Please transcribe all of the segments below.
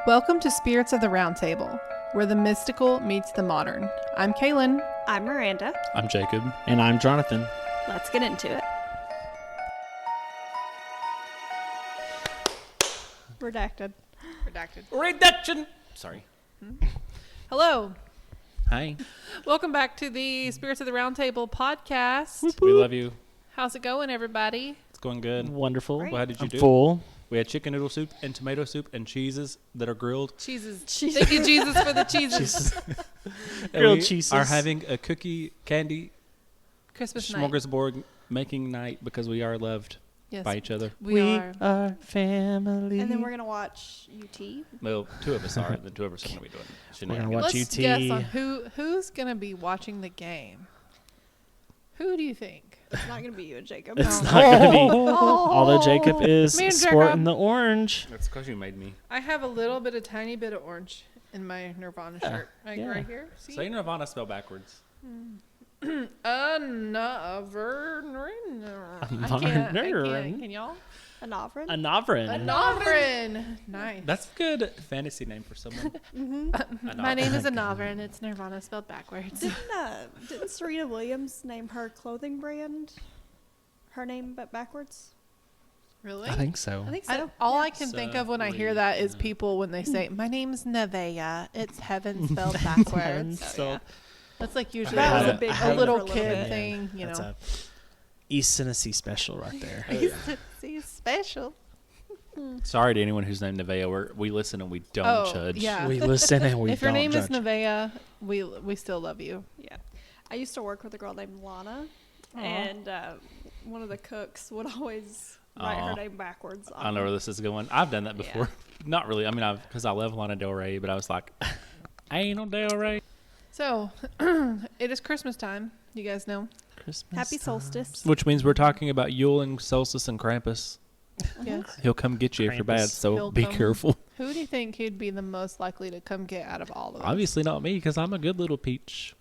Welcome to Spirits of the Roundtable, where the mystical meets the modern. I'm Kaylin. I'm Miranda. I'm Jacob. And I'm Jonathan. Let's get into it. Redacted. Reduction. Sorry. Hello. Hi. Welcome back to the Spirits of the Roundtable podcast. We love you. How's it going, everybody? It's going good. Wonderful. Great. Well, how did you I'm do? full. We had chicken noodle soup and tomato soup and cheeses that are grilled. Jesus. Jesus. Thank you, Jesus, for the cheeses. And Grilled we cheeses. are having a cookie candy Christmas night. smorgasbord making night because we are loved Yes, by each other. we are. Family. And then we're going to watch UT. Well, two of us are. The two of us are going to be doing We're gonna shenanigans. watch Let's UT. guess on who's going to be watching the game. Who do you think? It's not going to be you and Jacob. It's No. not going to be. Oh. Although Jacob is Me and sporting Jacob. the orange. That's because you made me. I have a tiny bit of orange in my Nirvana shirt. Like yeah. right here. See? Say Nirvana spell backwards. I can't. Can y'all? A Novrin? A Novrin. A Novrin. Nice. That's a good fantasy name for someone. My name is a Novrin. It's Nirvana spelled backwards. Didn't Serena Williams name her clothing brand her name but backwards? Really? I think so. I think so. All I can think of when I hear that is people when they say, "My name's Nevaeh." It's heaven spelled backwards. Heaven Oh, spelled- yeah. That's like usually That was a, a big a thing little for a little kid bit. thing, you That's know. a East Tennessee special right there. See, special. Sorry to anyone whose name Nevaeh. We listen and we don't Oh, judge. yeah. We listen and we If your don't name judge. is Nevaeh, we still love you. Yeah. I used to work with a girl named Lana. Aw. And one of the cooks would always write Aw. her name backwards. I know where this is going. I've done that before. Not really. I mean, because I love Lana Del Rey, but I was like, Anal Del Rey. So, it is Christmas time. You guys know. Christmas Happy time. solstice. Which means we're talking about Yule and Solstice and Krampus. Yes. He'll come get you if you're bad, Krampus. so He'll be come. careful. Who do you think he'd be the most likely to come get out of all of us? Obviously not me, because I'm a good little peach.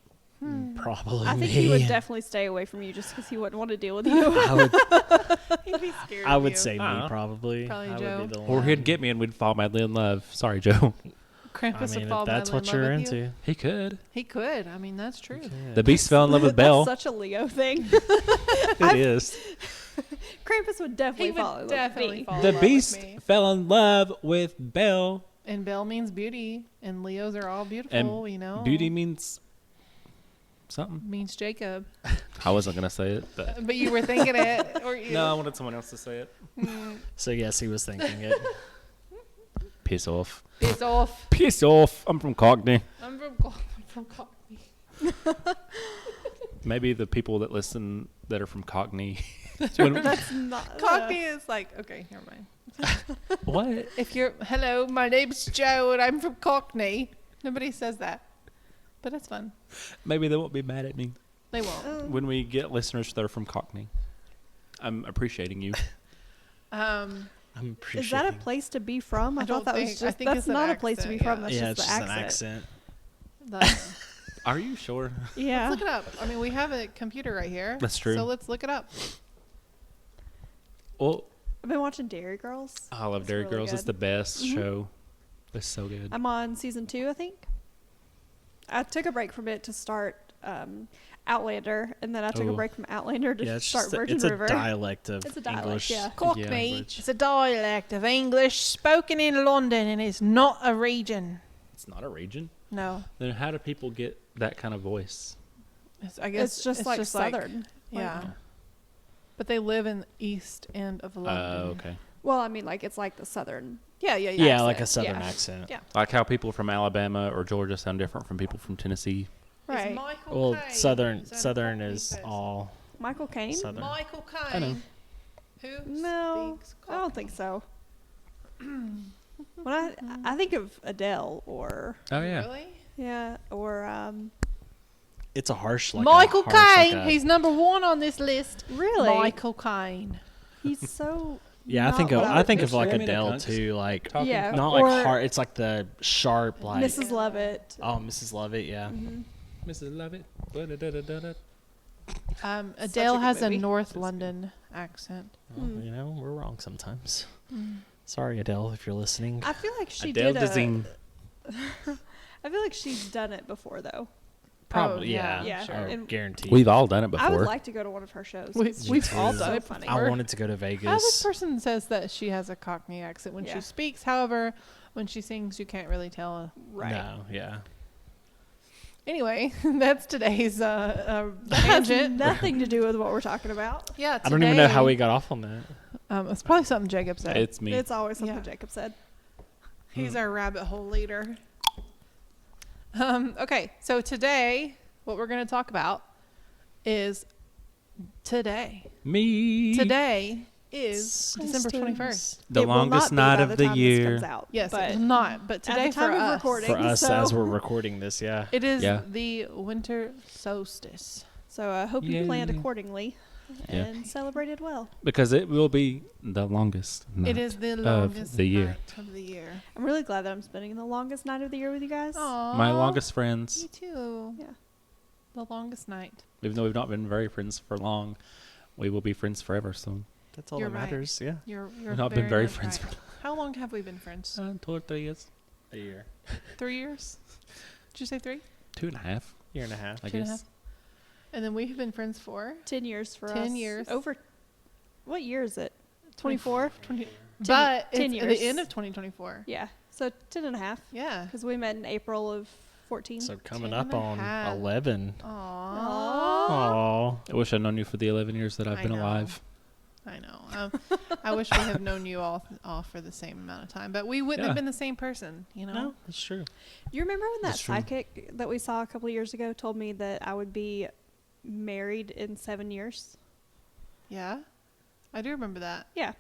Probably I think me. he would definitely stay away from you just because he wouldn't want to deal with you. I would, He'd be scared I of would you. say me Uh-huh. probably. Probably I Joe. would be the Or one. he'd get me and we'd fall madly in love. Sorry, Joe. Krampus I mean, would fall if that's madly what in love you're with you. into. He could. He could. I mean, that's true. The beast fell in love with Belle. That's such a Leo thing. It is. Krampus would definitely He fall would in love definitely with me. fall The in love beast with me. fell in love with Belle. And Belle means beauty, and Leos are all beautiful. And you know, beauty means something. means Jacob. I wasn't going to say it, but. But you were thinking it, or you? No, I wanted someone else to say it. So yes, he was thinking it. Piss off. Piss off. Piss off. I'm from Cockney. I'm from Cockney. Maybe the people that listen that are from Cockney. When- That's not. Cockney is like, okay, never mind. what? If you're, hello, my name's Joe, and I'm from Cockney. Nobody says that, but it's fun. Maybe they won't be mad at me They won't. when we get listeners that are from Cockney. I'm appreciating you. I'm Is appreciating. that a place to be from? I I thought don't that was think- I just. think That's it's an not a place to be accent, from. yeah. That's Yeah, just it's the just an accent. accent. Are you sure? Yeah. Let's look it up. I mean, we have a computer right here. That's true. So let's look it up. Well, I've been watching Dairy Girls. I love It's Dairy really Girls. It's good. the best Mhm. show. It's so good. I'm on season 2, I think. I took a break from it to start Outlander, and then I took a Oh. break from Outlander to Yeah, it's start just Virgin it's River. a dialect of It's a dialect, English. yeah. Cockney. language. It's a dialect of English spoken in London, and it's not a region. It's not a region. No, Then how do people get that kind of voice? I guess It's just like Southern. Yeah, but they live in the east end of London. Okay. Well, I mean, like it's like the Southern. Yeah, yeah, Yeah, yeah. like a southern Yeah. accent. Yeah. Like how people from Alabama or Georgia sound different from people from Tennessee. Right. Well, southern is all Michael Caine? southern. Michael I know. Caine. Who No, speaks I don't think so. When I think of Adele or Oh yeah. Really? or It's a harsh like Michael a harsh, Caine. like a- He's number one on this list. really Michael Caine. he's so yeah. I not think what of I think It's of like Jimmy the Adele Cunts. too. Like Talking Yeah. not or like hard. It's like the sharp like. Mrs. Lovett. Oh, Mrs. Lovett. Yeah. Mrs. Lovett. Da-da-da-da-da-da. Adele good has a movie. North London accent. Well, you know, we're wrong sometimes. Sorry, Adele, if you're listening. I feel like she Adele did Dazeem. I feel like she's done it before though. Probably, yeah, yeah. sure. Oh, And guaranteed. We've all done it before. I would like to go to one of her shows. We've all so done it funny. before. I wanted to go to This Vegas. person says that she has a Cockney accent when Yeah. she speaks. However, when she sings, you can't really tell. Right. No, yeah. Anyway, that's today's That has tangent. nothing to do with what we're talking about. Yeah, today, I don't even know how we got off on that. It's probably something Jacob said. It's me. It's always something Yeah. Jacob said. He's our rabbit hole leader. Okay, so today, what we're going to talk about is today. Me. Today is December 21st. The It will longest not be night by of the the time this year. comes out, Yes, but it will not. But today at the time for of us, recording, For us, so, as we're recording this, yeah. it is Yeah. the Winter Solstice. So I hope you planned Yay. accordingly Yeah. and celebrated well. Because it will be the longest night. It is the longest the year. night of the year. I'm really glad that I'm spending the longest night of the year with you guys. Aww. My longest friends. Me too. Yeah. The longest night. Even though we've not been very friends for long, we will be friends forever soon. That's all You're that right. matters, yeah. You're We've not been very much friends right. How long have we been friends? 2 or 3 years. A year. 3 years? Did you say 3? 2.5, Year and a half. I 2.5? guess. And then we've been friends for 10 years for us. 10 years. Over. What year is it? 24? 20. 10 But 10 it's at years. the end of 2024. Yeah. So 10 and a half. Yeah. Because we met in April of 14. So coming 10 up and a on half. 11. Aww. Aww. I wish I'd known you for the 11 years that I've I been know. alive. I know. I wish we had known you all for the same amount of time, but we wouldn't have Yeah. been the same person, you know? No, that's true. You remember when that That's true. psychic that we saw a couple of years ago told me that I would be married in 7 years? Yeah. I do remember that. Yeah.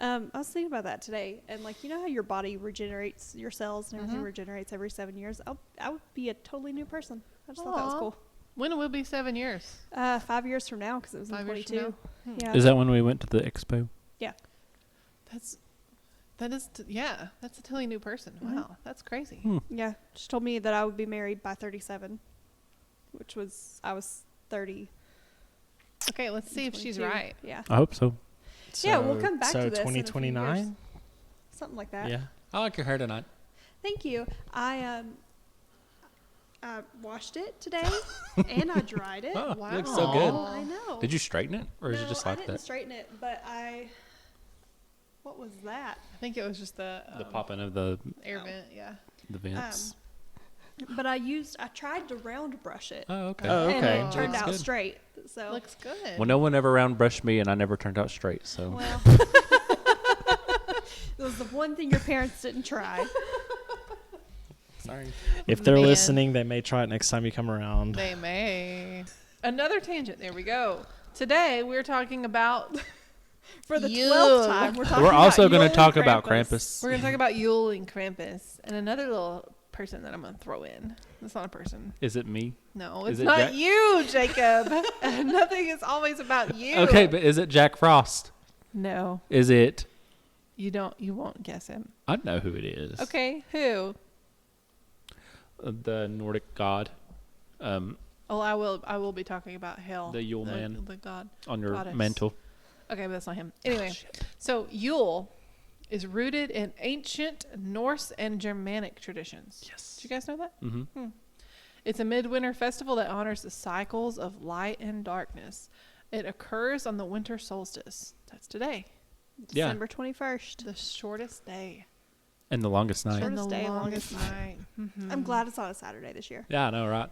I was thinking about that today, and like, you know how your body regenerates, your cells and everything Mhm. regenerates every 7 years? I would be a totally new person. I just thought that was Aw. cool. When will it be 7 years? 5 years from now, because it was in 5 years from 22. now? Yeah. Is that when we went to the expo? Yeah, that's a totally new person. Mhm. Wow, that's crazy. Yeah. She told me that I would be married by 37, which was, I was 30. Okay, let's see if she's 22. right. Yeah. I hope so. Yeah, we'll come back so to this in a few 2029? Something like that. Yeah. I like your hair tonight. Thank you. I washed it today and I dried it. Oh, Wow. it looks so good. I know. Did you straighten it, or is it No, just I like didn't that? straighten it, but what was that? I think it was just the popping of the air vent. Yeah. vents. But I tried to round brush it. Oh, okay. Oh, And okay. it turned Looks out good. straight. So Looks good. Well, no one ever round brushed me, and I never turned out straight. So well, it was the one thing your parents didn't try. sorry. If they're Man. listening, they may try it next time you come around. They may. Another tangent. There we go. Today we're talking about. For the Yule. 12th time, we're talking We're also about going Yule to talk and about Krampus. We're gonna talk about Yule and Krampus and another little person that I'm gonna throw in. It's not a person. Is it me? No, Is it's it not Jack- you, Jacob. Nothing is always about you. Okay, but is it Jack Frost? No, Is it? you don't. You won't guess him. I know who it is. Okay, who? The Nordic god. Oh, I will be talking about Hel, The Yule man. the god. On your Goddess. mantle. Okay, but that's not him. Anyway, so Yule is rooted in ancient Norse and Germanic traditions. Yes. Did you guys know that? Mm-hmm. It's a midwinter festival that honors the cycles of light and darkness. It occurs on the winter solstice. That's today. Yeah. December 21st. The shortest day. And the longest night. Short- And the Shortest day, longest longest night. Mhm. I'm glad it's on a Saturday this year. Yeah, I know, right?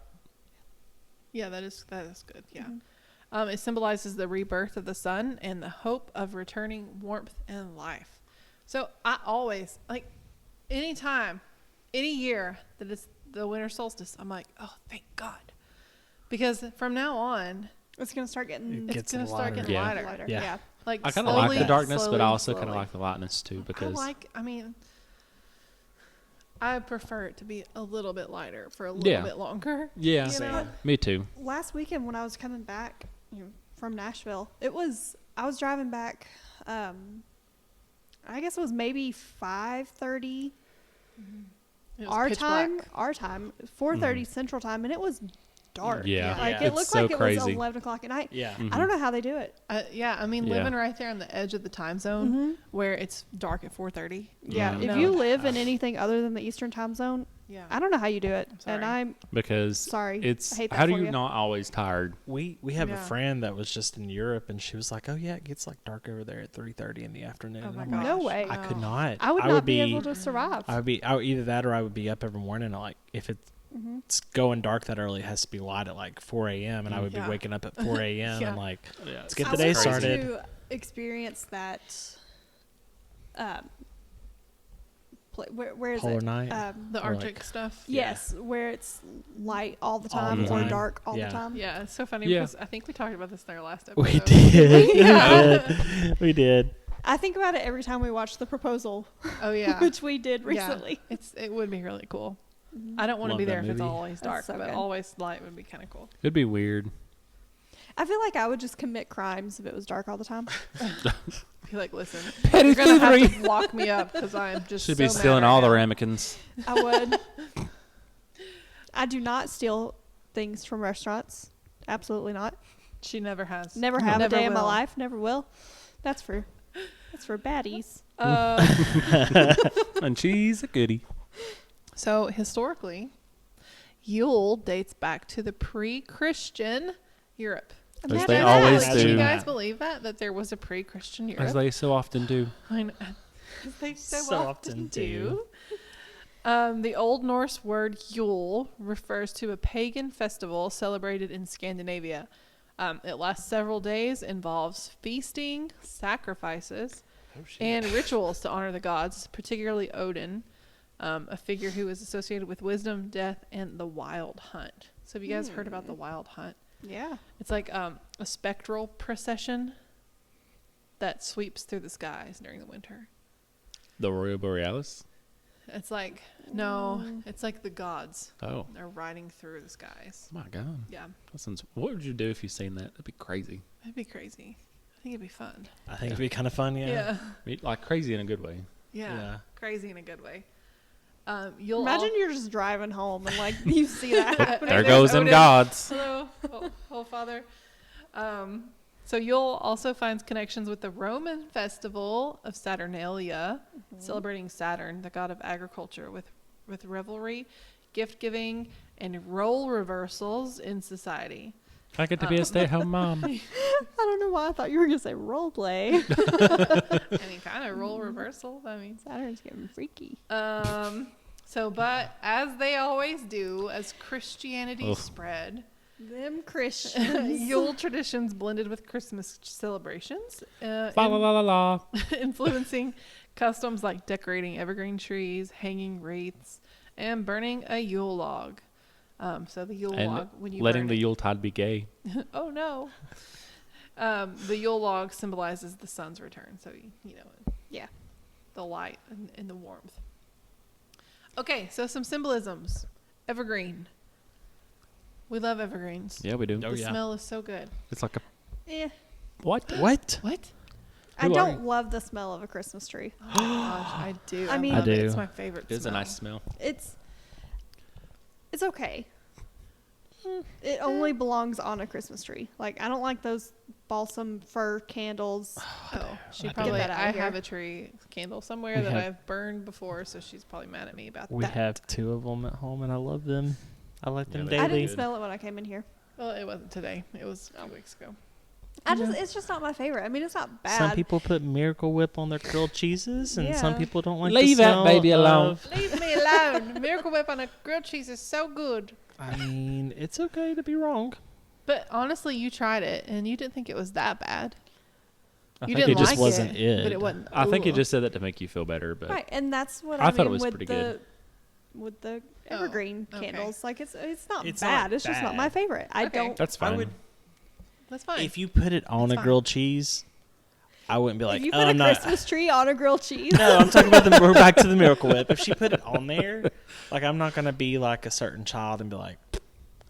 Yeah, that is good. Yeah. Mhm. It symbolizes the rebirth of the sun and the hope of returning warmth and life. So I always, like, anytime, any year that it's the winter solstice, I'm like, oh, thank God. Because from now on, It's going to start getting It it's gets going to start lighter. getting Yeah. lighter. Yeah. Like, I kind of like the slowly, darkness, but slowly, I also kind of slowly. like the lightness too because I prefer it to be a little bit lighter for a little Yeah. bit longer. yeah, You know? me too. Last weekend when I was coming back from Nashville, I was driving back, I guess it was maybe 5:30 It was our pitch time, black. 4:30 Central Time, and it was dark. Yeah. Like Yeah. it looked It's so like it crazy. was 11 o'clock at night. Yeah. I don't know how they do it. Yeah, I mean, Yeah. living right there on the edge of the time zone where it's dark at 4:30. Yeah. Mm. If No. you live in anything other than the Eastern time zone, Yeah. I don't know how you do it. I'm And sorry. I'm Because sorry. it's I hate that how do for you you. not always tired? We have a Yeah. friend that was just in Europe, and she was like, "Oh yeah, it gets like dark over there at 3:30 in the afternoon." Oh And my I'm gosh. like, No way. I could Oh. not. I would not be be able to survive. I would be either that or I would be up every morning. And like if it's going dark that early, it has to be light at like 4 a.m. and I would Yeah. be waking up at 4 a.m. Yeah. and like Yeah, let's get I the day would like started. to experience that. Where is Polar it? night. The Or, Arctic like- stuff. Yes, where it's light all the All time the or time. dark all Yeah. the time. Yeah, it's so funny Yeah. because I think we talked about this in our last episode. We did. Yeah. We did. I think about it every time we watch The Proposal, Oh yeah. which we did Yeah. recently. It would be really cool. I don't want to Love be that there if it's movie. always dark, so but good. always light would be kind of cool. It'd be weird. I feel like I would just commit crimes if it was dark all the time. Be like, listen, Petty you're gonna have to lock me up because I am just Should so be mad stealing right all the now. ramekins. I would. I do not steal things from restaurants. Absolutely not. She never has. Never have Never a day in my will. life. Never will. That's for baddies. And she's a goodie. So historically, Yule dates back to the pre-Christian Europe. As Imagine they that. always Can do. you guys believe that there was a pre-Christian Europe? As they so often do. I know. As they so, So often often do. The Old Norse word Yule refers to a pagan festival celebrated in Scandinavia. It lasts several days, involves feasting, sacrifices, and rituals to honor the gods, particularly Odin, a figure who is associated with wisdom, death, and the wild hunt. So have you guys heard about the wild hunt? Yeah. It's like a spectral procession that sweeps through the skies during the winter. The Aurora Borealis? It's like, no, it's like the gods. Oh. They're riding through the skies. My God. Yeah, That sounds, what would you do if you seen that? That'd be crazy. that'd be crazy. I think it'd be fun. I think it'd be kind of fun. Yeah. Like crazy in a good way. Yeah. Yeah. Crazy in a good way. You'll Imagine you're just driving home and like you see that happening. There there's goes them Odin. gods. Hello, oh Father. So Yule also finds connections with the Roman festival of Saturnalia, celebrating Saturn, the god of agriculture, with revelry, gift giving, and role reversals in society. I get to be a stay-at-home mom. I don't know why I thought you were gonna say role play. Any kind of role reversal. I mean, Saturn's getting freaky. but as they always do, as Christianity Ugh. spread, Them Christians. Yule traditions blended with Christmas celebrations, La la la la la. influencing customs like decorating evergreen trees, hanging wreaths, and burning a Yule log. So the Yule And log, when you letting burn the it- Yuletide be gay. oh no, the Yule log symbolizes the sun's return. So you know, Yeah. the light and the warmth. Okay, so some symbolisms. Evergreen. We love evergreens. Yeah, we do. Oh, The yeah. smell is so good. It's like a Eh. what? What? What? I Who are don't you? love the smell of a Christmas tree. Oh my gosh, I do. I mean- love I it. do. It's my favorite. It's a smell. nice smell. It's okay. It only belongs on a Christmas tree. Like I don't like those balsam fir candles. Oh, she I probably. Get that out I of here. have a tree candle somewhere We that have- I've burned before, so she's probably mad at me about We that. have 2 of them at home, and I love them. I like them Yeah, I daily. didn't smell it when I came in here. Well, it wasn't today. It was a few weeks ago. It's just not my favorite. I mean, it's not bad. Some people put Miracle Whip on their grilled cheeses, and some Yeah. people don't like Leave the that smell baby alone. of- Leave me alone. Miracle Whip on a grilled cheese is so good. I mean, it's okay to be wrong. But honestly, you tried it and you didn't think it was that bad. I You think didn't it just like wasn't it, but it wasn't. I think you ugh. just said that to make you feel better, but Right, and that's what I I, thought it mean was with pretty the good. with the Oh, evergreen okay. candles. Like it's not It's bad. not It's just not my bad. favorite. I Okay. don't. that's I fine. would, That's fine. if you put it on That's a fine. grilled cheese, I wouldn't be like, if you oh, put a I'm not. Christmas tree on a grilled cheese, No, I'm talking about we're back to the Miracle Whip. If she put it on there, like I'm not gonna be like a certain child and be like,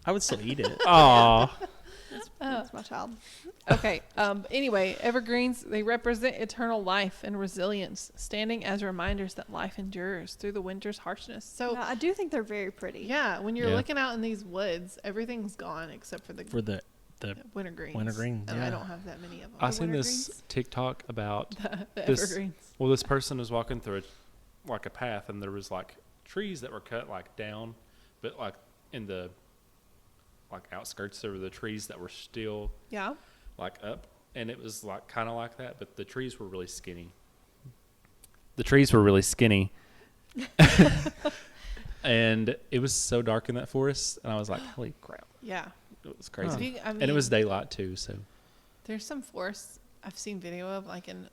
I would still eat it. Aw, That's my child. Okay. Anyway, evergreens, they represent eternal life and resilience, standing as reminders that life endures through the winter's harshness. So, No, I do think they're very pretty. yeah, when you're Yeah. looking out in these woods, everything's gone except for the winter greens. winter greens, And I yeah. don't have that many of them. I seen Winter this TikTok about the this- evergreens. well, this person was walking through a path, and there was like trees that were cut like down, but like in the like outskirts there were the trees that were still Yeah. like up, and it was like kind of like that, but the trees were really skinny. The trees were really skinny. And it was so dark in that forest, and I was like, holy crap. Yeah. It was crazy. I mean, And it was daylight too, so there's some forests I've seen video of, like in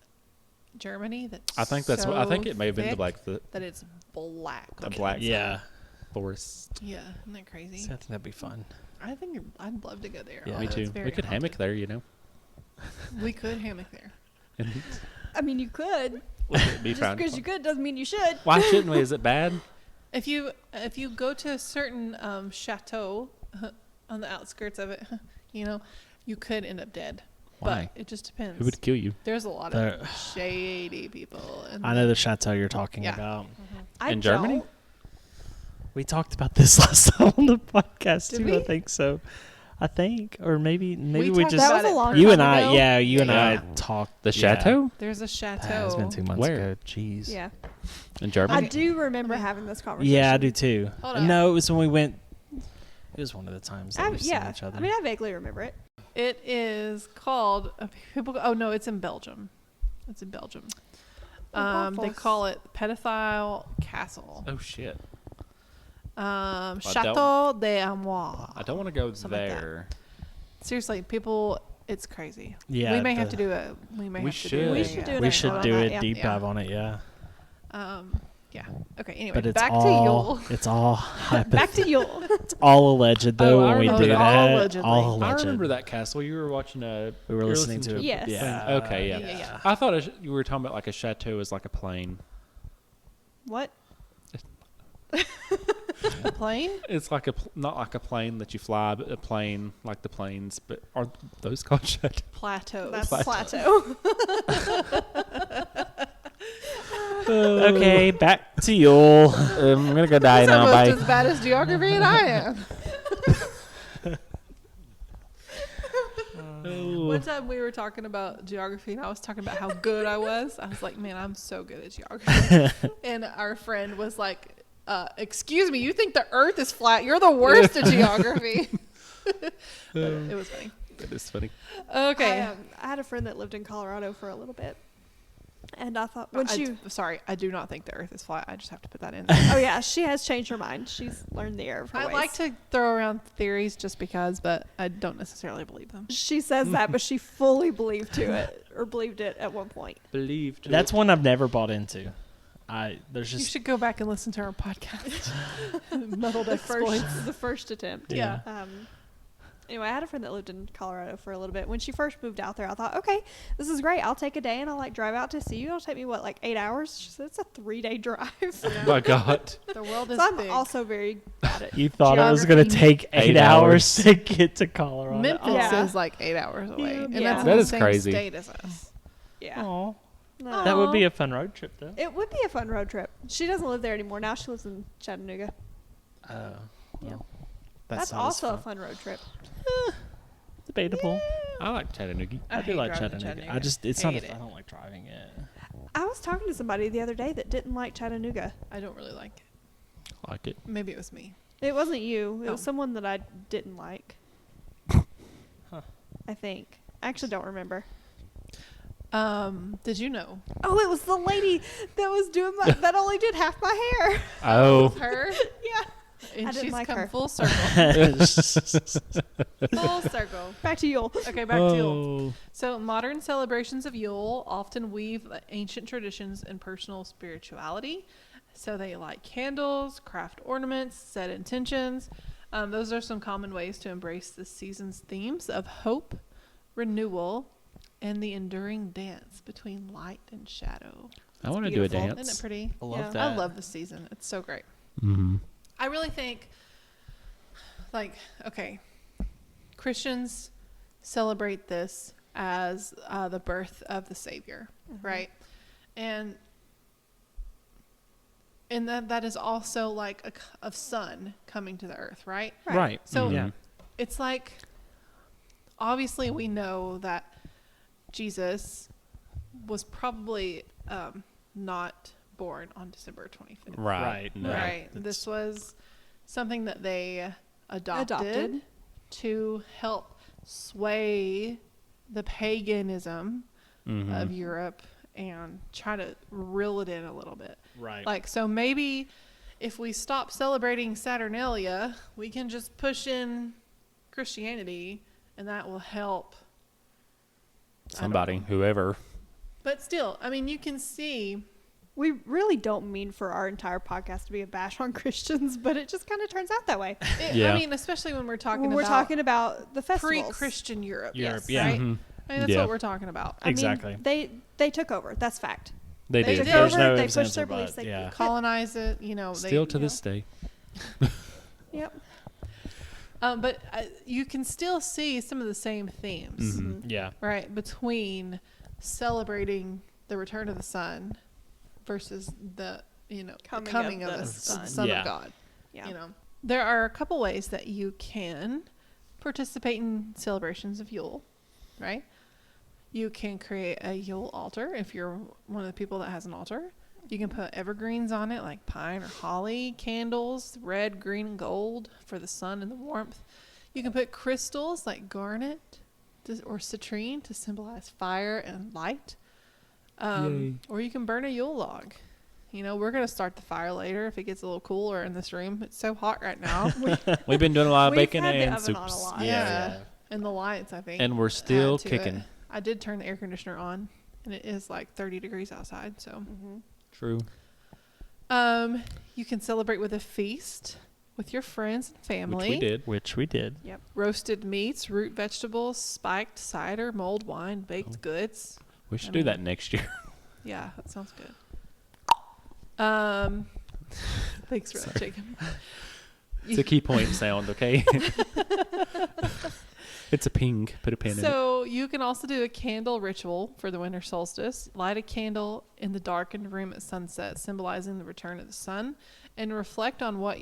Germany. That's I think that's what I think so it may have been thick like the that it's black. on the black inside. Yeah. forest. Yeah, isn't that crazy? So I think that'd be fun. I think I'd love to go there. Yeah. Me although it's too. very We could hammock haunted. there, you know. We could hammock there. And I mean, you could. would it be Just fine? because you could doesn't mean you should. Why shouldn't we? Is it bad? If you go to a certain chateau on the outskirts of it, you know, you could end up dead. Why? But it just depends. Who would kill you? There's a lot There- of shady people. And I know the chateau you're talking Yeah. about. I In Germany? don't. We talked about this last time on the podcast Did too. we? I think so. I think, or maybe we talked just That about was a it long you time and I. ago. Yeah, you and Yeah. I talked. The yeah. chateau There's a chateau. It's been 2 months Where? ago. Jeez. Yeah. in I Germany. do remember having this conversation. Yeah, I do too. Hold on. No, it was when we went. It was one of the times that we've seen Yeah. each other. I mean, I vaguely remember it. It is called people. Oh no, it's in Belgium. It's in Belgium. Oh, They waffles. call it Pedophile Castle. Oh shit! Chateau de Amour. I don't want to go Something like that. there. Seriously, people, it's crazy. Yeah, we may have the- to do it. We may We have to should. do We it. should yeah. do an we episode should on do that, a yeah. deep Yeah. dive on it. Yeah, Yeah. Okay. Anyway, but it's back all to Yule. it's all Back to Yule. it's all alleged though. Oh, I when we remember do that. that, All allegedly. all I alleged. remember that castle. You were watching a. We were you listening to it. Yes. Yeah. Okay, yeah. Yeah. I thought you were talking about like a chateau is like a plane. What? The plane. It's like not like a plane that you fly, but a plane like the planes. But aren't those called chateaux? Plateau. That's Plateau. plateau. Okay, back to Yule. I'm gonna go die That's now. almost Bye. as bad as geography, and I am. One time we were talking about geography, and I was talking about how good I was. I was like, "Man, I'm so good at geography." And our friend was like, "Excuse me, you think the Earth is flat? You're the worst at geography." But it was funny. That is funny. Okay. I had a friend that lived in Colorado for a little bit, and I thought when Sorry, I do not think the Earth is flat. I just have to put that in. oh yeah, she has changed her mind. She's learned the error of her I ways. like to throw around theories just because, but I don't necessarily believe them. She says that, but she fully believed it at one point. Believed. That's one I've never bought into. There's You just should go back and listen to our podcast. Muddled The exploits. first attempt. Yeah. Anyway, I had a friend that lived in Colorado for a little bit. When she first moved out there, I thought, okay, this is great. I'll take a day and I'll drive out to see you. It'll take me 8 hours? She said it's a 3-day drive. Oh my God. The world is So I'm big. also very bad at you thought it was going to Geography. take 8 8 hours hours. to get to Colorado. Memphis Yeah. is like 8 hours away, and Yeah. that's That in the is same crazy. state as us. Yeah. Aw. No. That would be a fun road trip though. It would be a fun road trip. She doesn't live there anymore. Now she lives in Chattanooga. Oh. Yeah. That's also a fun road trip. debatable. I like Chattanooga. I do hate like driving to Chattanooga. Chattanooga. I just it's not. Hate it. I don't like driving it. I was talking to somebody the other day that didn't like Chattanooga. I don't really like it. Like it. Maybe it was me. It wasn't you. It Oh. was someone that I didn't like. Huh. I think. I actually don't remember. Did you know Oh, it was the lady that was doing that only did half my hair. Oh. her? Yeah. And I didn't she's like come her. full circle. Full circle. Back to Yule. Okay, back to Yule. Oh. So, modern celebrations of Yule often weave ancient traditions and personal spirituality. So, they light candles, craft ornaments, set intentions. Those are some common ways to embrace the season's themes of hope, renewal, and the enduring dance between light and shadow. I want to do a beautiful. dance. Isn't it pretty? I love Yeah. that. I love this season. It's so great. Mm-hmm. I really think, okay, Christians celebrate this as the birth of the Savior, right? And that is also like a sun coming to the earth, right? Right. So Yeah. it's like, obviously we know that Jesus was probably not born on December 25th. Right. No. Right. This was something that they adopted to help sway the paganism of Europe and try to reel it in a little bit. Right. Like, so maybe if we stop celebrating Saturnalia, we can just push in Christianity and that will help Somebody, whoever. But still, I mean, you can see. We really don't mean for our entire podcast to be a bash on Christians, but it just kind of turns out that way. I mean, especially when we're talking When we're talking about the festivals. pre-Christian Europe. Yes. yeah. Right? Mhm. I mean, that's Yeah. what we're talking about. I Exactly. mean, they took over. That's fact. They They did. did. There's no they ifs, pushed ands, their or beliefs. buts. They Yeah. Colonize it, Still to you this know. day. Yep. But you can still see some of the same themes, Yeah. right? Between celebrating the return of the sun versus the, coming of the Son Yeah. of God. Yeah. There are a couple ways that you can participate in celebrations of Yule, right? You can create a Yule altar if you're one of the people that has an altar. You can put evergreens on it like pine or holly, candles, red, green, and gold for the sun and the warmth. You can put crystals like garnet or citrine to symbolize fire and light. Or you can burn a Yule log. We're going to start the fire later if it gets a little cooler in this room. It's so hot right now. We've been doing a lot of We've bacon had the and oven on a soups. lot. Yeah. And the lights, I think. And we're still add to kicking. it. I did turn the air conditioner on, and it is like 30 degrees outside. So, True. you can celebrate with a feast with your friends and family. Which we did. Yep. Roasted meats, root vegetables, spiked cider, mulled wine, baked goods. We should I do mean- that next year. Yeah, that sounds good. Thanks for that, Jacob. It's a key point sound, okay? It's a ping. Put a pin in it. So you can also do a candle ritual for the winter solstice. Light a candle in the darkened room at sunset, symbolizing the return of the sun, and reflect on what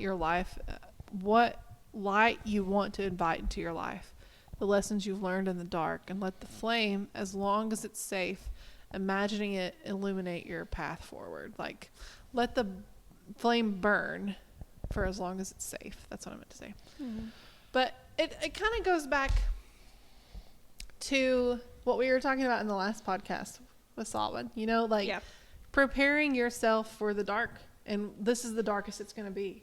light you want to invite into your life, the lessons you've learned in the dark, and let the flame, as long as it's safe, imagining it illuminate your path forward. Like, let the flame burn for as long as it's safe. That's what I meant to say. But it kind of goes back to what we were talking about in the last podcast with Solomon, preparing yourself for the dark. And this is the darkest it's going to be,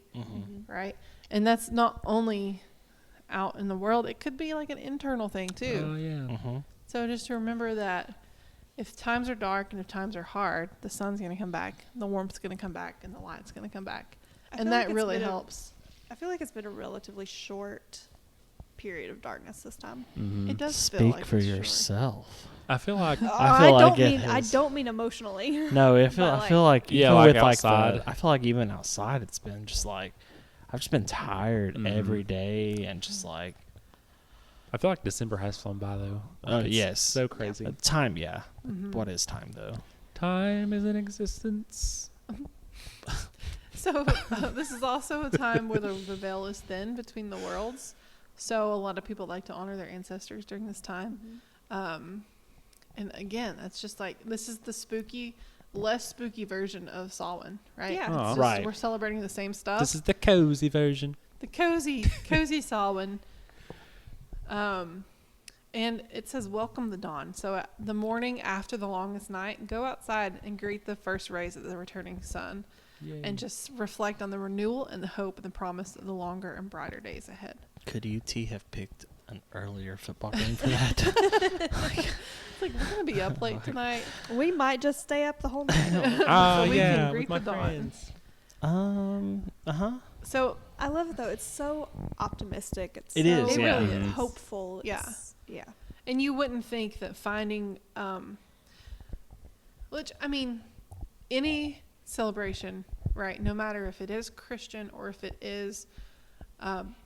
right? And that's not only out in the world. It could be like an internal thing too. Oh, yeah. So just to remember that if times are dark and if times are hard, the sun's going to come back, the warmth's going to come back, and the light's going to come back. And that really helps. I feel like it's been a relatively short period of darkness this time. It does feel Speak like for it's short. yourself. I feel like I don't mean emotionally. No, I feel like Yeah, even like with outside. I feel like even outside it's been just like I've just been tired every day and just like I feel like December has flown by though. Like, it's yes. so crazy. Time, yeah. What is time though? Time is in existence. So this is also a time where the veil is thin between the worlds. So a lot of people like to honor their ancestors during this time. And again, that's just like, this is the less spooky version of Samhain, right? Yeah. It's Aw. just- Right. We're celebrating the same stuff. This is the cozy version. The cozy Samhain. And it says, welcome the dawn. So the morning after the longest night, go outside and greet the first rays of the returning sun. And just reflect on the renewal and the hope and the promise of the longer and brighter days ahead. Could UT have picked an earlier football game for that? It's like, we're going to be up late tonight. We might just stay up the whole night. Ah, So we yeah, can greet with my the dawn. friends. So I love it though. It's so optimistic. It's It so is, It yeah. really is. hopeful. Yeah. Yeah. And you wouldn't think that finding, which, I mean, any celebration, right, no matter if it is Christian or if it is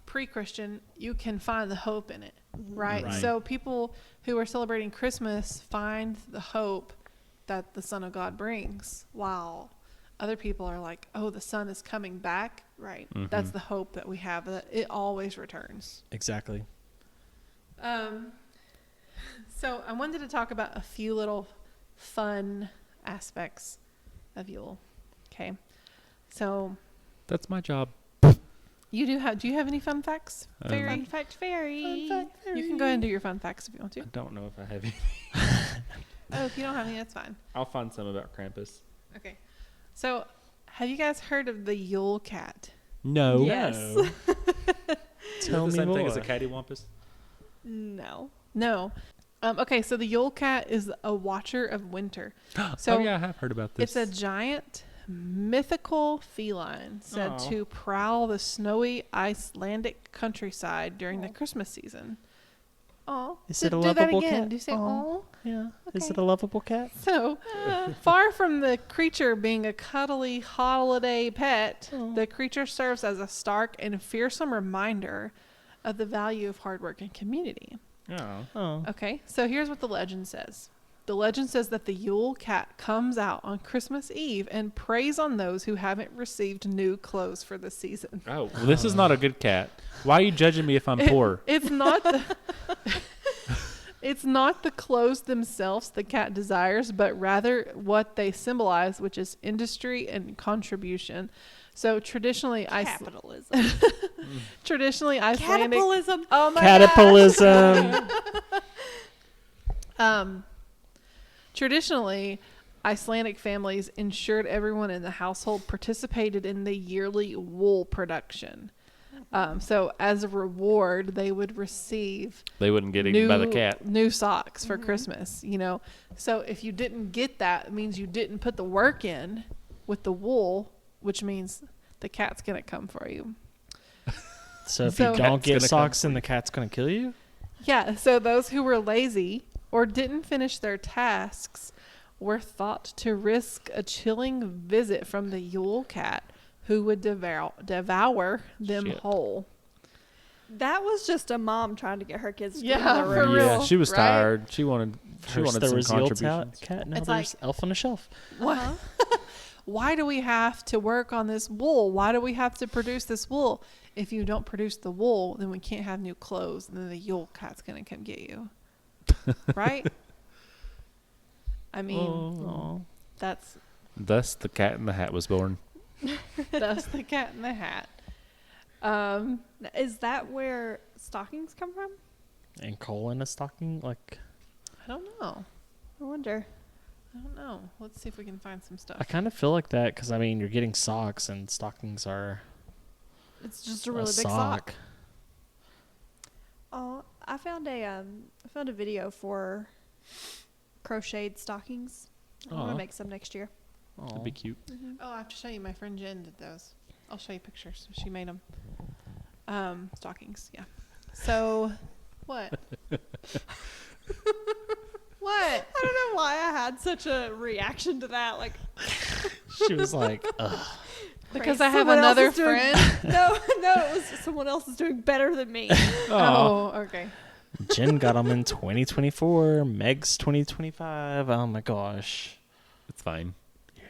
pre-Christian, you can find the hope in it, right? Right. So people who are celebrating Christmas find the hope that the Son of God brings, while other people are like, oh, the sun is coming back. Right. That's the hope that we have, that it always returns. Exactly. So I wanted to talk about a few little fun aspects of Yule. Okay. So That's my job. do you have any fun facts? Fairy? Fun fact fairy. You can go ahead and do your fun facts if you want to. I don't know if I have any. Oh, if you don't have any, that's fine. I'll find some about Krampus. Okay. So have you guys heard of the Yule Cat? No. Yes. Is Tell it the me same thing as a more. cattywampus? No. No. Okay, so the Yule Cat is a watcher of winter. So Oh yeah, I have heard about this. it's a giant mythical feline said Aw. to prowl the snowy Icelandic countryside during the Christmas season. Oh, Is it a do that lovable again. cat? Do you say Aw. oh? Yeah. Is Okay. it a lovable cat? So, far from the creature being a cuddly holiday pet, the creature serves as a stark and fearsome reminder of the value of hard work and community. Oh. Oh. Okay, so here's what the legend says. The legend says that the Yule Cat comes out on Christmas Eve and preys on those who haven't received new clothes for the season. Oh, well, this is not a good cat. Why are you judging me if I'm poor? It's not the it's not the clothes themselves the cat desires, but rather what they symbolize, which is industry and contribution. So traditionally, Capitalism. Icelandic. Capitalism. Oh my Catapultism. Traditionally, Icelandic families ensured everyone in the household participated in the yearly wool production. So as a reward, they would receive They wouldn't get eaten by the cat. new socks for Christmas, you know. So if you didn't get that, it means you didn't put the work in with the wool, which means the cat's going to come for you. So if So- you don't Cat's gonna get come socks, for then you. the cat's gonna kill you. Yeah, so those who were lazy or didn't finish their tasks were thought to risk a chilling visit from the Yule Cat, who would devour them Shit. whole. That was just a mom trying to get her kids to Yeah, do the for room. real. Yeah, she was right? tired. She wanted First there some was Yule contributions. Cat, now It's there's like- Elf on a Shelf. Why? Why do we have to work on this wool? Why do we have to produce this wool? If you don't produce the wool, then we can't have new clothes, and then the Yule Cat's going to come get you. Right? I mean, Oh. that's Thus, the Cat in the Hat was born. that's the Cat in the Hat. Is that where stockings come from? And coal in a stocking, like I don't know. I wonder. I don't know. Let's see if we can find some stuff. I kind of feel like that because I mean you're getting socks and stockings are It's just a really big sock. sock. Oh, I found a video for crocheted stockings. I'm Aw. gonna make some next year. That'd be cute. Oh, I have to show you. My friend Jen did those. I'll show you pictures. She made them. Stockings. Yeah. So, what? What? I don't know why I had such a reaction to that. Like, She was like, ugh. Because Great. I have Someone else another is doing- friend. no, it was someone else is doing better than me. Oh, okay. Jen got them in 2024. Meg's 2025. Oh my gosh. It's fine.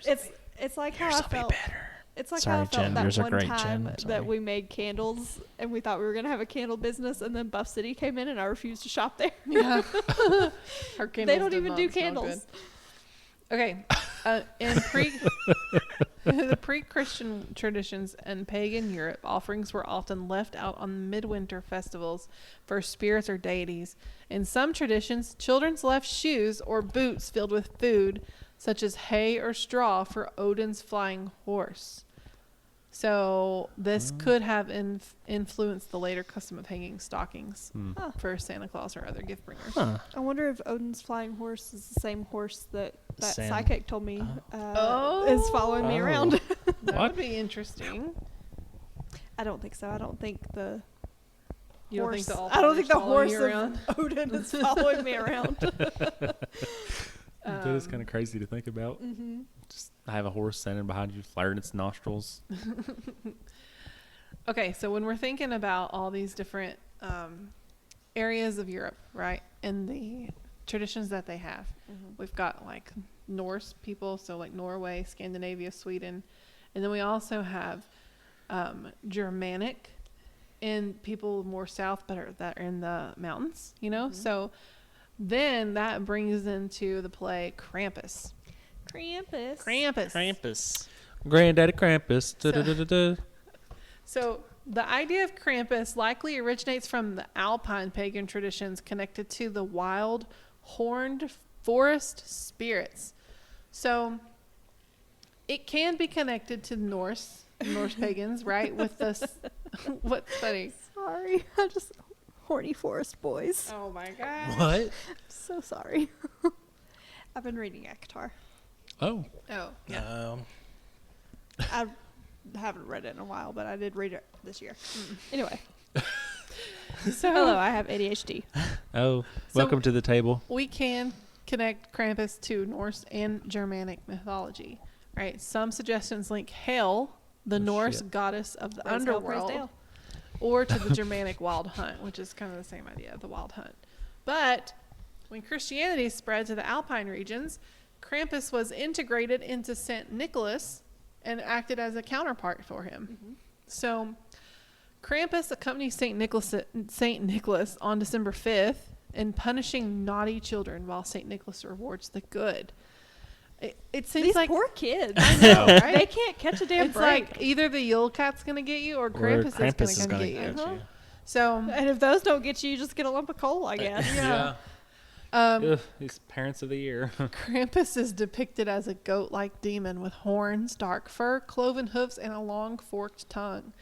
It's like how Yours I will be felt. better. It's like Sorry, how I felt Jen. that Yours are one great, time Jen. Sorry. that we made candles and we thought we were gonna have a candle business, and then Buff City came in and I refused to shop there. Yeah. Her They candles don't did even not do smell candles. good. Okay. In the pre-Christian traditions and pagan Europe, offerings were often left out on midwinter festivals for spirits or deities. In some traditions, children's left shoes or boots filled with food, such as hay or straw, for Odin's flying horse. So this could have influenced the later custom of hanging stockings Huh. for Santa Claus or other gift bringers. Huh. I wonder if Odin's flying horse is the same horse that Sam. psychic told me Oh. is following me Oh. around. That What? would be interesting. I don't think so. I don't think the You don't horse. think the I don't think the following horse you around? of Odin is following me around. That is kind of crazy to think about. Mm-hmm. Just have a horse standing behind you, flaring its nostrils. Okay, so when we're thinking about all these different areas of Europe, right, and the traditions that they have, we've got like Norse people, so like Norway, Scandinavia, Sweden, and then we also have Germanic and people more south, but that are in the mountains, you know. So then that brings into the play Krampus. Krampus. Granddaddy Krampus. Da-da-da-da-da. So the idea of Krampus likely originates from the Alpine pagan traditions connected to the wild, horned forest spirits. So it can be connected to Norse pagans, right? With this, what's funny? Sorry, I just horny forest boys. Oh my god! What? So sorry. I've been reading Ektar. Oh. Oh yeah. I haven't read it in a while, but I did read it this year. Anyway. So Hello, I have ADHD. Oh. Welcome to the table. we can connect Krampus to Norse and Germanic mythology, right? Some suggestions link Hel, the Norse shit. goddess of the Praise Hel, praise underworld, Dale. or to the Germanic wild hunt, which is kind of the same idea, the wild hunt. But when Christianity spread to the Alpine regions, Krampus was integrated into Saint Nicholas and acted as a counterpart for him. So Krampus accompanies Saint Nicholas on December 5th in punishing naughty children while Saint Nicholas rewards the good. It seems These like poor kids. I know, right? They can't catch a damn It's break. like either the Yule Cat's gonna get you or Or Krampus, Krampus is gonna get you. Uh-huh. So And if those don't get you, you just get a lump of coal, I guess. yeah. Ugh, these parents of the year. Krampus is depicted as a goat-like demon with horns, dark fur, cloven hoofs, and a long forked tongue.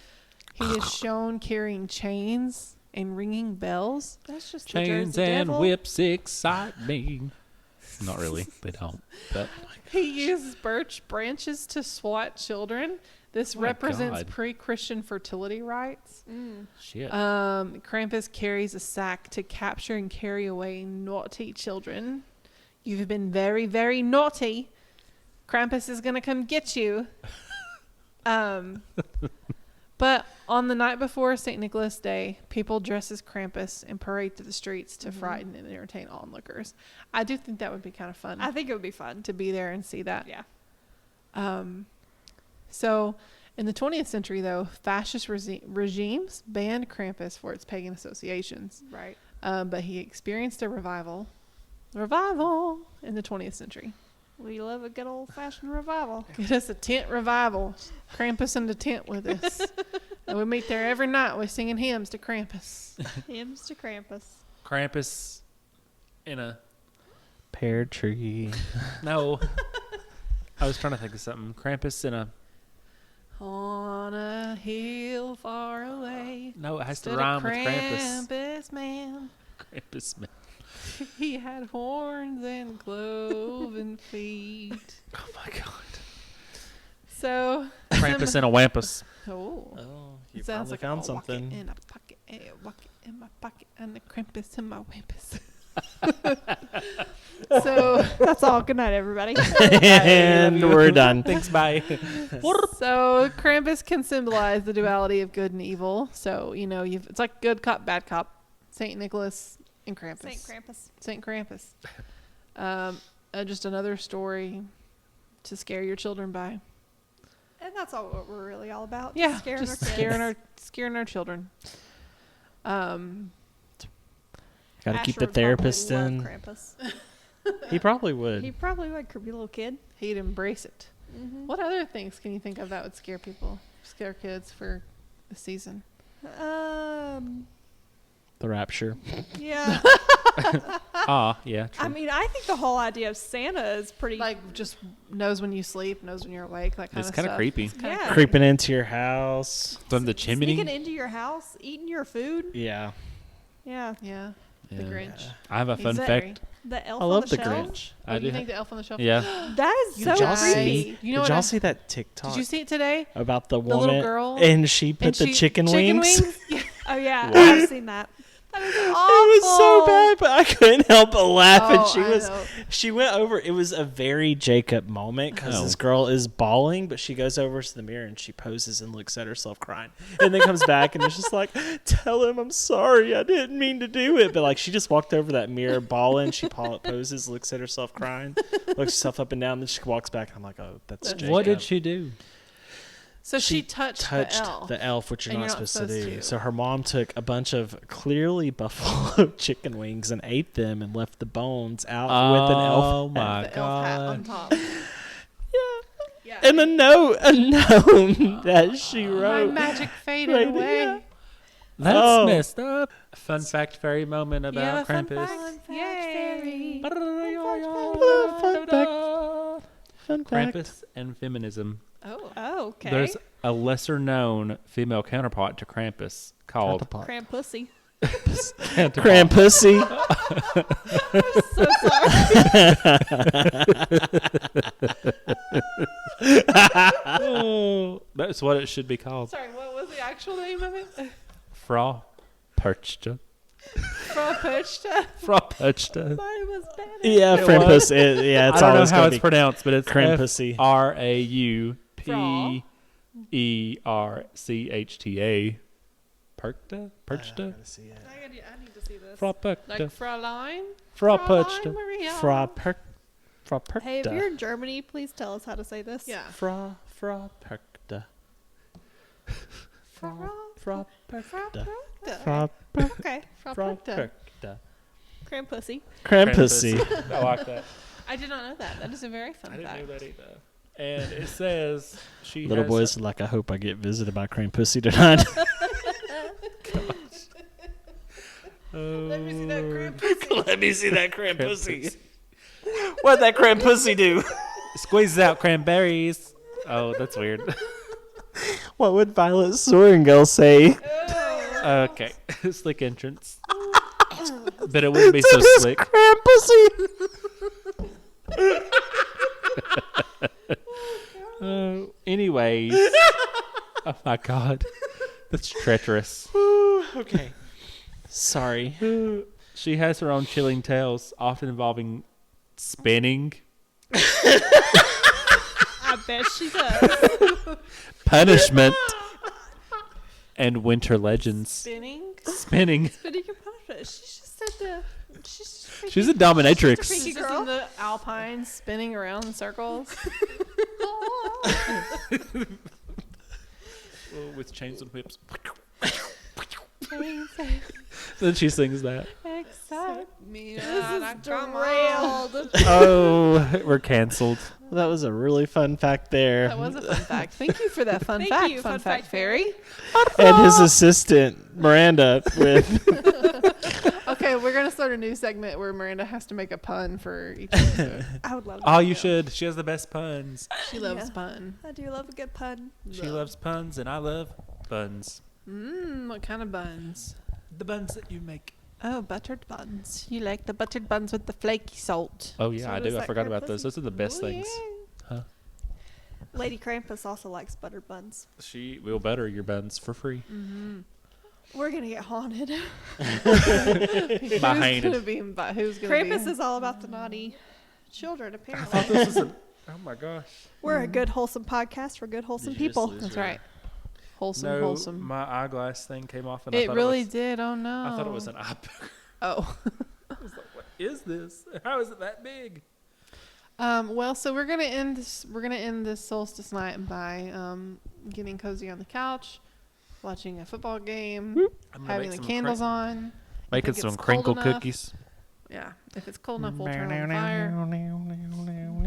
He is shown carrying chains and ringing bells. That's just the Chains Jersey and Devil. whips excite me. Not really. They don't. But He uses birch branches to swat children. This My represents God. pre-Christian fertility rites. shit. Krampus carries a sack to capture and carry away naughty children. You've been very, very naughty. Krampus is going to come get you. But on the night before St. Nicholas Day, people dress as Krampus and parade through the streets to frighten and entertain onlookers. I do think that would be kind of fun I think it would be fun. to be there and see that. Yeah. So in the 20th century, though, fascist regimes banned Krampus for its pagan associations. Right. But he experienced a revival in the 20th century. We love a good old-fashioned revival. Get us a tent revival. Krampus in the tent with us. And we meet there every night. We're singing hymns to Krampus. Hymns to Krampus. Krampus in a... Pear tree. No. I was trying to think of something. Krampus in a... On a hill far away. No, it has to stood a rhyme with Krampus. Krampus man. Krampus, man. He had horns and cloven feet. Oh, my God. So Krampus in a wampus. Oh, Oh, you it sounds probably like found a something. Walk it in a pocket, a walk it in my pocket, and the Krampus in my wampus. So That's all. Good night, everybody. And we're done. Thanks, bye. So Krampus can symbolize the duality of good and evil. So it's like good cop, bad cop. Saint Nicholas and Krampus. Saint Krampus. Saint Krampus. Just another story to scare your children by. And that's all what we're really all about. Yeah, Scaring just our kids. scaring our children. Got to keep the Asher would therapist probably in. love Krampus. He probably would. He probably would, creepy little kid. He'd embrace it. What other things can you think of that would scare kids for the season? The rapture. Yeah. Yeah, true. I mean, I think the whole idea of Santa is pretty. Like just knows when you sleep, knows when you're awake, that kind It's of kind of stuff. creepy. It's kinda Yeah. Creeping into your house. From the chimney. sneaking into your house, eating your food. Yeah. Yeah. Yeah. The Yeah. Grinch. I have a He's fun very- fact. The elf I on love the shelf. Grinch. Oh, I you do. think the elf on the shelf? Yeah. That is You so Did y'all guys- see? You know Did what y'all I- see that TikTok Did you see it today? about the The woman little girl and she put And the she- chicken wings? Yeah. Oh yeah, What? I've seen that. That is It was so bad, but I couldn't help but laugh. Oh, And she went over. It was a very Jacob moment because this girl is bawling, but she goes over to the mirror and she poses and looks at herself crying, and then comes back and it's just like, "Tell him I'm sorry. I didn't mean to do it." But like she just walked over that mirror bawling. She poses, looks at herself crying, looks herself up and down. Then she walks back. And I'm like, "Oh, that's Jacob." What did she do? So she touched the elf, which you're And not you're supposed to do. to. So her mom took a bunch of clearly buffalo chicken wings and ate them and left the bones out with an elf. Oh the my elf hat on god! top. Yeah. And a note that she My wrote. magic faded Right, away. yeah. That's Oh. messed up. Fun fact, fairy moment about Fun Krampus. fact. Yay. Fun fact. Krampus and feminism. Oh. Oh, okay. There's a lesser known female counterpart to Krampus called Krampussy. Krampussy. So sorry. Oh, that's what it should be called. Sorry, what was the actual name of it? Fra Perchta. Frapechta. Fra Perchta. Mine was better. Yeah, It Krampus. was. Yeah, it's I don't know always how gonna it's be pronounced, but it's Krampusy. Frauperchta. Perchta? Perchta? I need to see this. Fra Perchta. Like Fraulein? Fra Fraulein Perchta. Maria. Perchta. Hey, if you're in Germany, please tell us how to say this. Yeah. Fra Perchta. Fra Perchta. Frapechta. Okay. Frapechta. Perchta. Krampussy. Krampusy. I like that. I did not know that. That is a very fun I didn't fact. know that either. And it says she Little has boys are like, I hope I get visited by Krampusy tonight. Let me see that Krampus. Let me see that Krampusy. What'd that Krampusy do? Squeezes out cranberries. Oh, that's weird. What would Violet Soaringale say? Okay. Slick entrance. But it wouldn't be so slick. Krampusy. Anyways. Oh my god. That's treacherous. Okay. Sorry. She has her own chilling tales, often involving spinning, I bet she does. punishment, and winter legends. Spinning. Spinning. Spinning your punishment. She's just said the. She's a dominatrix. She's She's just girl. in the Alpines spinning around in circles. With chains and whips. Then she sings that. Excite me. This is derailed. Oh, we're canceled. That was a really fun fact there. That was a fun fact. Thank you for that fun Thank fact. you, Fun fun fact, fact fairy. And his assistant, Miranda, with Okay, we're gonna start a new segment where Miranda has to make a pun for each episode. I would love Oh, that. you should. She has the best puns. She loves Yeah. pun. I do love a good pun. She loves puns, and I love buns. What kind of buns? The buns that you make. Oh, buttered buns. You like the buttered buns with the flaky salt. Oh yeah, So I does do. I that forgot about Krampus? those. Those are the best Oh, things. Huh? Lady Krampus also likes buttered buns. She will butter your buns for free. We're gonna get haunted. Who's Behind gonna it. be? Who's gonna Krampus be? is all about the naughty children. I thought Apparently, this was a. Oh my gosh. we're a good wholesome podcast for good wholesome people. That's right. Wholesome, No, wholesome. my eyeglass thing came off, and I It thought really it was, did. Oh no. I thought it was an eye booger. Oh. I was like, what is this? How is it that big? Well, so we're gonna end this. We're gonna end this solstice night by getting cozy on the couch, watching a football game, I'm gonna having make the some candles on. making think some it's cold crinkle enough. cookies. Yeah, if it's cold enough, we'll turn on the fire.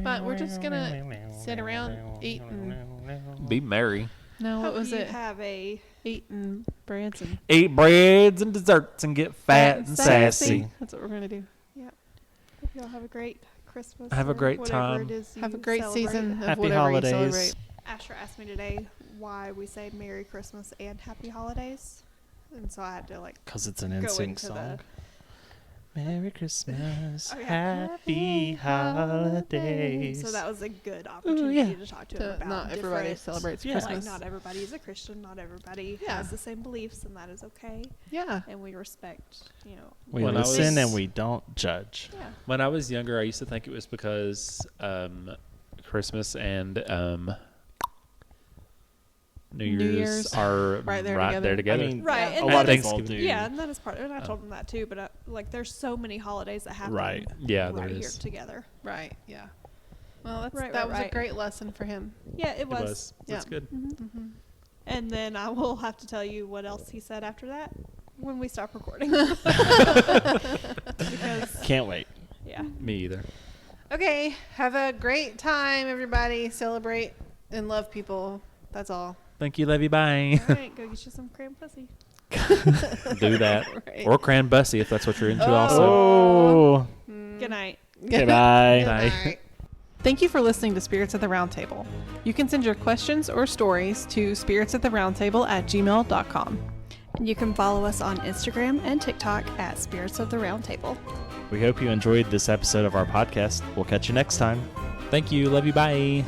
But we're just gonna sit around, eat, and Be merry. no, what Hope was you it? have a Eating breads and Eat breads and desserts and get fat and sassy. That's what we're gonna do. hope y'all have a great Christmas. Have a or great whatever time. it is Have a you great celebrate. season of Happy whatever holidays. you celebrate. Asher asked me today why we say Merry Christmas and Happy Holidays, and so I had to like Because it's an go NSYNC into song. Merry Christmas, Oh, yeah. Happy Holidays. So that was a good opportunity yeah. to talk to him about Not everybody different- celebrates Yeah. Christmas. Like, not everybody is a Christian. Not everybody Yeah. has the same beliefs, and that is okay. Yeah. And we respect, We When I listen was- and we don't judge. Yeah. When I was younger, I used to think it was because Christmas and New Year's are right there there together. together. I mean, Right, a and lot of that's- people do. Yeah, and that is part. And I told him that too. But like, there's so many holidays that happen. Right. Yeah, there right here is. together. Right. Yeah. Well, Right, that right, was a right. great lesson for him. Yeah, it It was. was. That's Yeah. good. Mm-hmm. And then I will have to tell you what else he said after that when we stop recording. Because Can't wait. yeah. Me either. Okay. Have a great time, everybody. Celebrate and love people. That's all. Thank you, Levy. Bye. All right, go get you some Krampus. Do that. Right. Or Cranbussy if that's what you're into Oh. also. Oh. Good night. Okay, bye. Good Bye. night. Thank you for listening to Spirits at the Roundtable. You can send your questions or stories to spiritsatttheroundtable@gmail.com. And you can follow us on Instagram and TikTok at Spirits of the Roundtable. We hope you enjoyed this episode of our podcast. We'll catch you next time. Thank you. Love you. Bye.